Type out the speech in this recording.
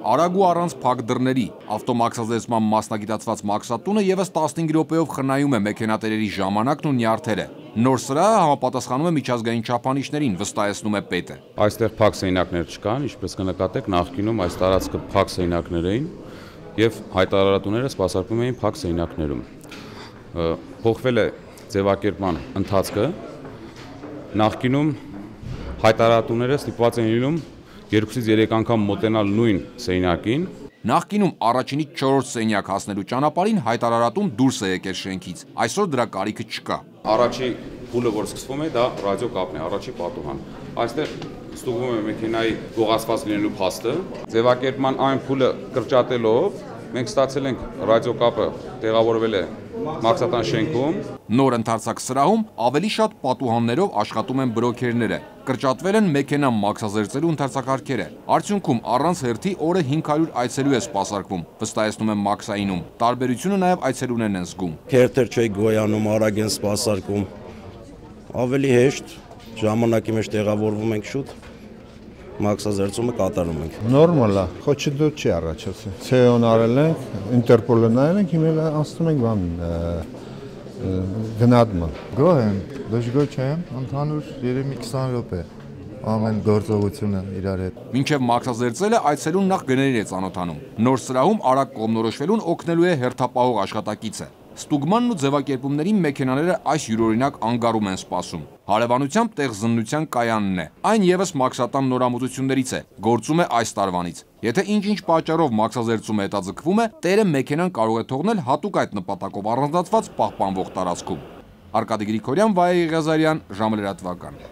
Արագ ու առանց փակ դռների, ավտոմաքսազերծման մասնագիտացված մաքսատունը եւս 15 րոպեով խնայում է մեքենատերերի ժամանակն ու նյարդերը։ Նոր սրահը համապատասխանում է միջազգային չափանիշներին, վստահեցնում է պետը։ Այստեղ փակ սենյակներ չկան, ինչպես կնկատեք, նախկինում այս տարածքը փակ սենյակներ էին եւ հայտարարատուները սպասարկում էին փակ սենյակներում։ Փոխվել է ձևակերպման ընթացքը։ Նախկինում հայտարարատուները ստիպված են լինում 2-ից 3 անգամ մոտենալ նույն սենյակին։ Նախկինում առաջինից 4-րդ սենյակ հասնելու ճանապարհին հայտարարատուն դուրս է եկել շենքից։ Այսօր դրա կարիքը չկա։ Առաջի փուլը, որ սկսվում է, դա ռադիոկապն է, առաջի պատուհան։ Այստեղ ստուգվում է մեքենայի գողացված լինելու փաստը։ Ձևակերպման այն փուլը կրճատելով մենք ստացել ենք ռադիոկապը տեղավորվել է մաքսատան շենքում։ Նոր ընդարձակ սրահում ավելի շատ պատուհաններով աշխատում են բրոքերները։ Կրճատվել են մեքենա մաքսազերծելու ընդարձակարգերը։ Արդյունքում առանց հերթի օրը 500 այցելու է սպասարկվում, վստահեցնում են մաքսայինում։ Տարբերությունը նաև այցելուներն են զգում։ Հերթեր չի գոյանում, արագ են սպասարկում։ Ավելի հեշտ, ժամանակի մեջ տեղավորվում ենք շուտ, մաքսազերծումը կատարում ենք։ Նորմալ է, խոչընդոտ չի առաջացել։ Ցեոն արել ենք, Ինտերպոլը նայել ենք, հիմա անցնում ենք բան գնահատման։ Գոհ եմ, դժգոհ չեմ, ընդհանուր երևի 20 րոպե ամեն գործողությունը իրար հետ։ Մինչև մաքսազերծելը այցելուն նախ գներին է ծանոթանում։ Նոր սրահում արագ կողմնորոշվելուն օգնելու է հերթապահող աշխատակիցը։ Ստուգմանն ու ձևակերպումներին մեքենաները այս յուրօրինակ անգարում են սպասում։ Հարևանությամբ տեղզննության կայանն է։ Այն եւս մաքսատան նորամուծություններից է, գործում է այս տարվանից։ Եթե ինչ-ինչ պատճառով մաքսազերծումը հետաձգվում է, տերը մեքենան կարող է թողնել հատուկ այդ նպատակով առանձնացված պահպանվող տարածքում։ Արկադի Գրիգորյան, Վայե Եղիազարյան, ժամը լրատվական։